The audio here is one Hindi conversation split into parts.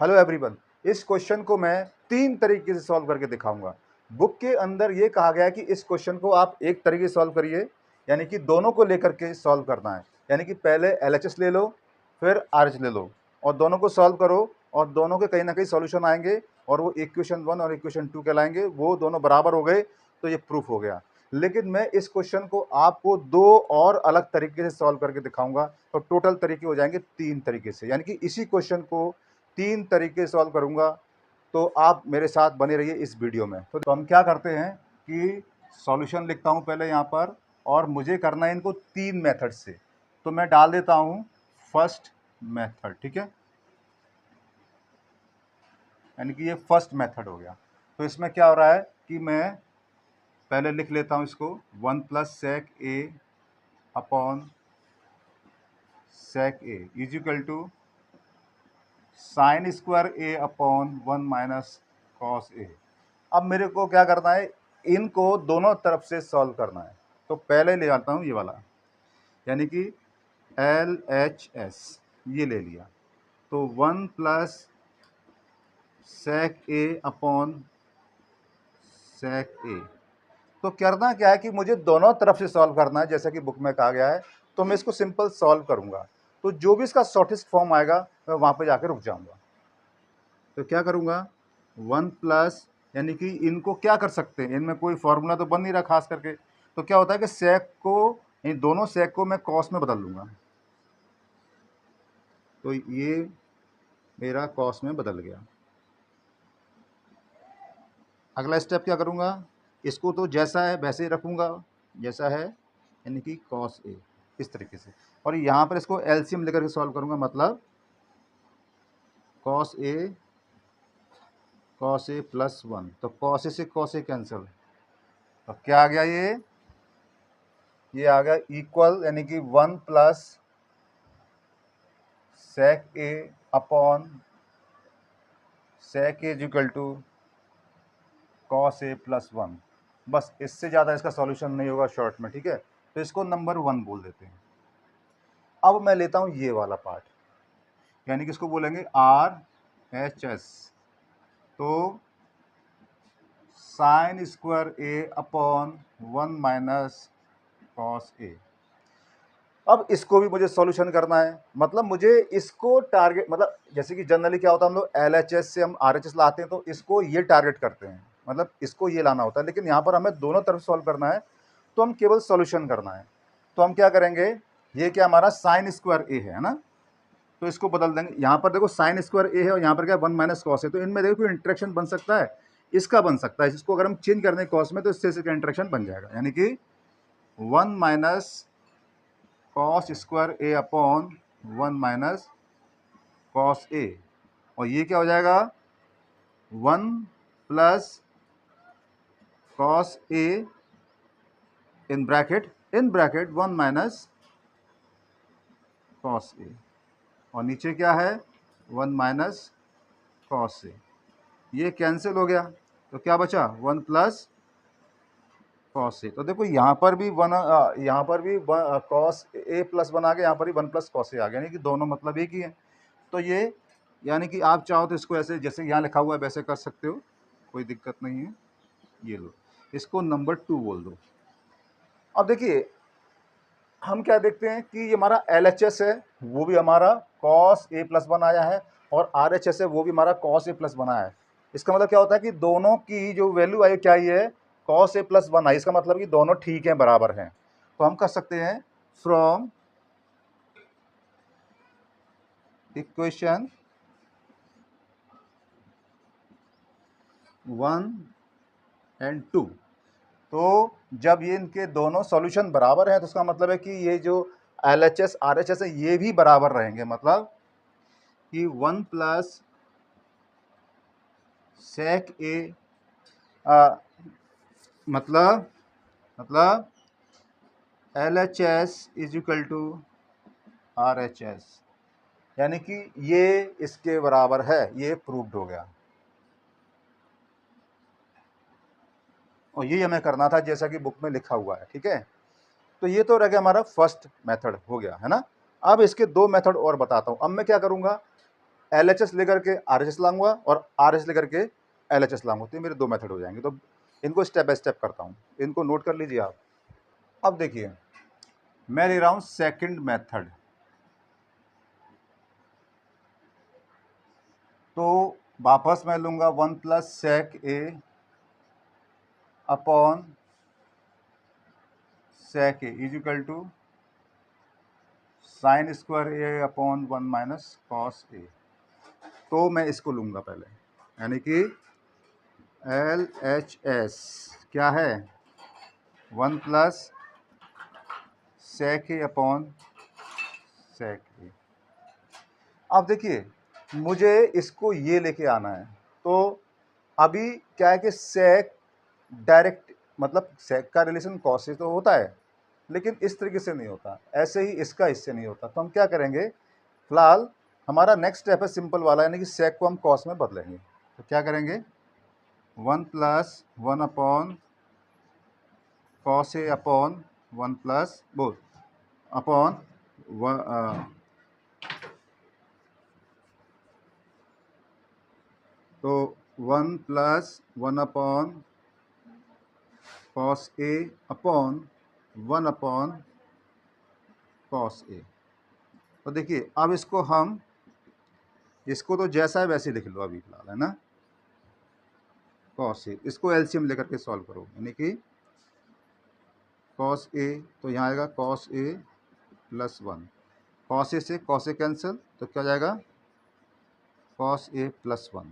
हेलो एवरीवन, इस क्वेश्चन को मैं 3 तरीके से सॉल्व करके दिखाऊंगा। बुक के अंदर ये कहा गया है कि इस क्वेश्चन को आप एक तरीके से सॉल्व करिए, यानी कि दोनों को लेकर के सॉल्व करना है। यानी कि पहले एलएचएस ले लो, फिर आरएच ले लो और दोनों को सॉल्व करो और दोनों के कहीं ना कहीं सॉल्यूशन आएंगे और वो इक्वेशन 1 और इक्वेशन 2 कहलाएंगे। वो दोनों बराबर हो गए तो ये प्रूफ हो गया। लेकिन मैं इस क्वेश्चन को आपको 2 और अलग तरीके से सॉल्व करके दिखाऊंगा, तो टोटल तरीके हो जाएंगे 3 तरीके से। यानी कि इसी क्वेश्चन को 3 तरीके से सॉल्व करूंगा, तो आप मेरे साथ बने रहिए इस वीडियो में। तो हम क्या करते हैं कि सॉल्यूशन लिखता हूं पहले यहाँ पर, और मुझे करना है इनको 3 मेथड से। तो मैं डाल देता हूं फर्स्ट मेथड, ठीक है, यानी कि ये फर्स्ट मेथड हो गया। तो इसमें क्या हो रहा है कि मैं पहले लिख लेता हूं इसको 1 plus sec A upon sec A is equal to sine square A upon 1 minus cos A. अब मेरे को क्या करना है, इनको दोनों तरफ से सॉल्व करना है। तो पहले ले आता हूँ ये वाला, यानी कि एल एच एस, ये ले लिया। तो 1 plus sec A upon sec ए। तो करना क्या है कि मुझे दोनों तरफ से सॉल्व करना है, जैसा कि बुक में कहा गया है। तो मैं इसको सिंपल सॉल्व करूंगा, तो जो भी इसका शॉर्टेस्ट फॉर्म आएगा मैं वहां पे जाकर रुक जाऊंगा। तो क्या करूंगा, 1 प्लस, यानी कि इनको क्या कर सकते हैं, इनमें कोई फॉर्मूला तो बन नहीं रहा खास करके। तो क्या होता है कि सेक को, इन दोनों सेक को मैं कॉस में बदल लूंगा। तो ये मेरा कॉस में बदल गया। अगला स्टेप क्या करूंगा, इसको तो जैसा है वैसे ही रखूंगा, जैसा है, यानी कि कॉस ए, इस तरीके से। और यहाँ पर इसको एलसीएम लेकर के सॉल्व करूंगा, मतलब कॉस ए प्लस 1। तो कॉस ए से कॉस ए कैंसिल, तो क्या आ गया, ये आ गया इक्वल, यानी कि 1 plus sec A upon sec A is equal to cos A plus 1। बस इससे ज़्यादा इसका सॉल्यूशन नहीं होगा शॉर्ट में, ठीक है। तो इसको नंबर 1 बोल देते हैं। अब मैं लेता हूँ ये वाला पार्ट, यानी कि इसको बोलेंगे आर एच एस। तो sign square A upon 1 minus cos A. अब इसको भी मुझे सॉल्यूशन करना है, मतलब मुझे इसको टारगेट, मतलब जैसे कि जनरली क्या होता है, हम लोग एलएचएस से हम आरएचएस लाते हैं, तो इसको ये टारगेट करते हैं, मतलब इसको ये लाना होता है। लेकिन यहाँ पर हमें दोनों तरफ सॉल्व करना है, तो हम केवल सॉल्यूशन करना है। तो हम क्या करेंगे, ये क्या हमारा साइन स्क्वायर ए है ना, तो इसको बदल देंगे। यहाँ पर देखो साइन स्क्वायर ए है और यहाँ पर क्या 1 माइनस कॉस है। तो इनमें देखो कोई इंटरेक्शन बन सकता है, इसका बन सकता है। इसको अगर हम चेंज कर दें कॉस में, तो इससे इसका इंटरेक्शन बन जाएगा, यानी कि 1 minus cos square A upon 1 minus cos A. और ये क्या हो जाएगा, 1 plus cos A in bracket 1 minus cos A, और नीचे क्या है 1 माइनस कॉस ए। ये कैंसिल हो गया, तो क्या बचा 1 प्लस कॉस ए। तो देखो यहाँ पर भी यहाँ पर भी कॉस ए प्लस 1 आ गया, यहाँ पर भी 1 प्लस कॉस ए आ गया, यानी कि दोनों मतलब एक ही है। तो ये, यानी कि आप चाहो तो इसको ऐसे जैसे यहाँ लिखा हुआ है वैसे कर सकते हो, कोई दिक्कत नहीं है। ये लो, इसको नंबर 2 बोल दो। अब देखिए हम क्या देखते हैं कि ये हमारा एलएचएस है, वो भी हमारा कॉस ए प्लस 1 आया है, और आरएचएस है, वो भी हमारा कॉस ए प्लस 1 आया है। इसका मतलब क्या होता है कि दोनों की जो वैल्यू आई क्या ही है, कॉस ए प्लस 1 आई। इसका मतलब कि दोनों ठीक हैं, बराबर हैं। तो हम कर सकते हैं फ्रॉम इक्वेशन 1 एंड 2, तो जब ये इनके दोनों सॉल्यूशन बराबर हैं, तो इसका मतलब है कि ये जो एलएचएस आरएचएस है ये भी बराबर रहेंगे, मतलब कि 1 प्लस सेक ए, मतलब LHS is equal to RHS, यानी कि ये इसके बराबर है। ये प्रूव्ड हो गया, और ये हमें करना था जैसा कि बुक में लिखा हुआ है, ठीक है। तो ये तो रह गया हमारा फर्स्ट मेथड, हो गया है ना। अब इसके 2 मेथड और बताता हूं। अब मैं क्या करूंगा, LHS लेकर के RHS लाऊंगा और RHS लेकर के LHS लाऊंगा, तो ये मेरे 2 मेथड हो जाएंगे। तो इनको स्टेप बाय स्टेप करता हूँ, इनको नोट कर लीजिए आप। अब देखिए मैं ले रहा हूँ सेकंड मेथड, तो वापस मैं लूंगा 1 plus sec A upon sec A is equal to sine square A upon 1 minus cos A. तो मैं इसको लूंगा पहले, यानी कि LHS क्या है 1 plus sec A upon sec ए। अब देखिए मुझे इसको ये लेके आना है, तो अभी क्या है कि सेक डायरेक्ट मतलब सेक का रिलेशन कॉस से तो होता है, लेकिन इस तरीके से नहीं होता, ऐसे ही इसका इससे नहीं होता। तो हम क्या करेंगे, फिलहाल हमारा नेक्स्ट स्टेप है सिंपल वाला, यानी कि सेक को हम कॉस में बदलेंगे। तो क्या करेंगे 1 plus 1 upon cos A upon 1 plus बोल अपॉन तो 1 plus 1 upon cos A upon 1 upon cos A. तो देखिए अब इसको तो जैसा है वैसे लिख लो अभी फिलहाल, है ना, कॉस ए, इसको एलसीएम लेकर के सॉल्व करो, यानी कि कॉस ए, तो यहाँ आएगा cos A plus 1, cos A से कॉस ए कैंसिल, तो क्या जाएगा कॉस ए प्लस 1।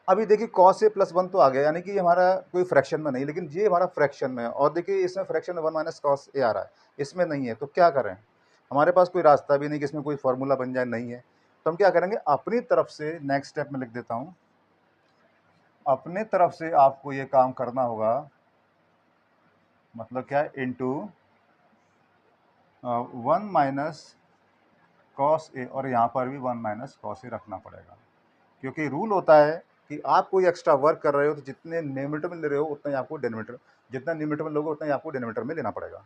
अभी देखिए कॉस ए प्लस 1 तो आ गया, यानी कि हमारा कोई फ्रैक्शन में नहीं, लेकिन ये हमारा फ्रैक्शन में है, और देखिए इसमें फ्रैक्शन में 1 माइनस कॉस ए आ रहा है, इसमें नहीं है। तो क्या करें, हमारे पास कोई रास्ता भी नहीं कि इसमें कोई फॉर्मूला बन जाए, नहीं है। तो हम क्या करेंगे, अपनी तरफ से नेक्स्ट स्टेप में लिख देता हूँ, अपने तरफ से आपको ये काम करना होगा, मतलब क्या है, इंटू 1 माइनस कॉस ए, और यहाँ पर भी 1 माइनस कॉस ए रखना पड़ेगा, क्योंकि रूल होता है कि आप कोई एक्स्ट्रा वर्क कर रहे हो तो जितने न्यूमरेटर में ले रहे हो उतना ही आपको डिनोमिनेटर, जितना न्यूमरेटर में लोगे उतना ही आपको डिनोमिनेटर में लेना पड़ेगा।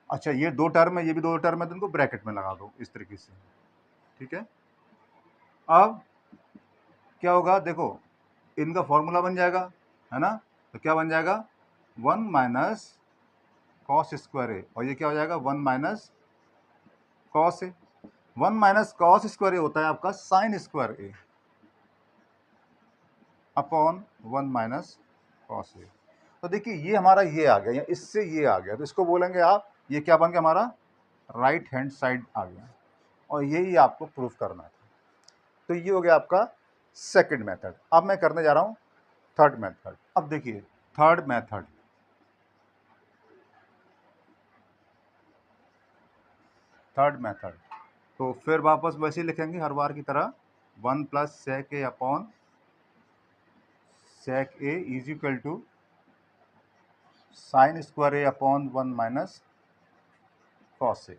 अच्छा ये 2 टर्म है, ये भी 2 टर्म है, तो इनको ब्रैकेट में लगा दो इस तरीके से, ठीक है। अब क्या होगा, देखो इनका फॉर्मूला बन जाएगा, है ना, तो क्या बन जाएगा 1 माइनस कॉस स्क्वायर ए, और ये क्या हो जाएगा 1 माइनस कॉस ए। 1 माइनस कॉस स्क्वायर ए होता है आपका sign square A upon 1 minus cos A. तो देखिए ये हमारा ये आ गया, या इससे ये आ गया, तो इसको बोलेंगे आप, ये क्या बन गया हमारा राइट हैंड साइड आ गया, और यही आपको प्रूफ करना है। तो ये हो गया आपका सेकंड मेथड। अब मैं करने जा रहा हूँ थर्ड मेथड। अब देखिए थर्ड मेथड, तो फिर वापस वैसे ही लिखेंगे हर बार की तरह, 1 plus sec A upon sec A is equal to sine square A upon 1 minus cos A.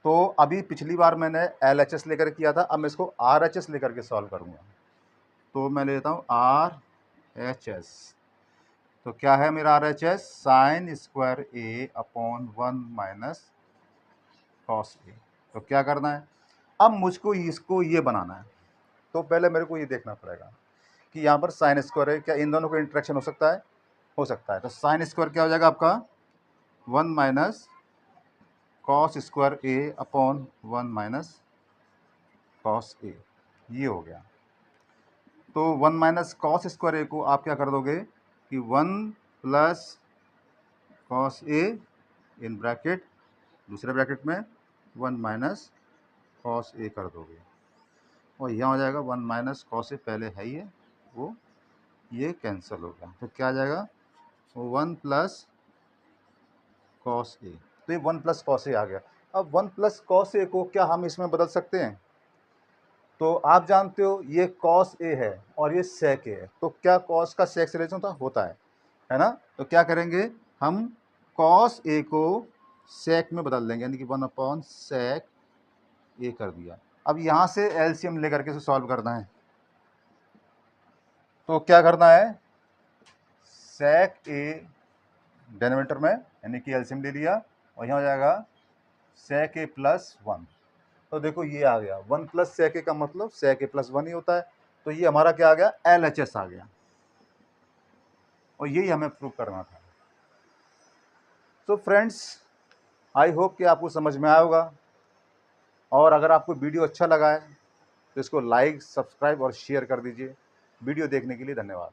तो अभी पिछली बार मैंने LHS लेकर किया था, अब मैं इसको RHS लेकर के सॉल्व करूँगा। तो मैं लेता हूँ RHS, तो क्या है मेरा RHS sign square A upon 1 minus cos A. तो क्या करना है, अब मुझको इसको ये बनाना है, तो पहले मेरे को ये देखना पड़ेगा कि यहाँ पर साइन स्क्वायर है, क्या इन दोनों का इंटरेक्शन हो सकता है, हो सकता है। तो साइन स्क्वायर क्या हो जाएगा आपका 1 minus cos square A upon 1 minus cos ए, ये हो गया। तो 1 माइनस कॉस स्क्वायर ए को आप क्या कर दोगे कि 1 plus cos A in bracket, दूसरे ब्रैकेट में 1 माइनस कॉस ए कर दोगे, और यहाँ हो जाएगा 1 माइनस कॉस ए, पहले है ये, वो ये कैंसिल हो गया, तो क्या आ जाएगा 1 प्लस कॉस ए। तो ये 1 प्लस कॉस ए आ गया। अब 1 प्लस कॉस ए को क्या हम इसमें बदल सकते हैं, तो आप जानते हो ये कॉस ए है और ये सेक ए है, तो क्या कॉस का सेक से रिलेशन होता है ना। तो क्या करेंगे हम, कॉस ए को सेक में बदल देंगे, यानी कि 1 अपॉन सेक ए कर दिया। अब यहाँ से एलसीएम लेकर के सॉल्व करना है, तो क्या करना है, सेक ए डिनोमिनेटर में, यानी कि एलसीएम ले लिया, और यहाँ हो जाएगा सेक ए प्लस 1, तो देखो ये आ गया 1 प्लस sec a का मतलब sec a प्लस 1 ही होता है, तो ये हमारा क्या आ गया, LHS आ गया, और यही हमें प्रूव करना था। तो फ्रेंड्स, आई होप कि आपको समझ में आया होगा, और अगर आपको वीडियो अच्छा लगा है तो इसको लाइक, सब्सक्राइब और शेयर कर दीजिए। वीडियो देखने के लिए धन्यवाद।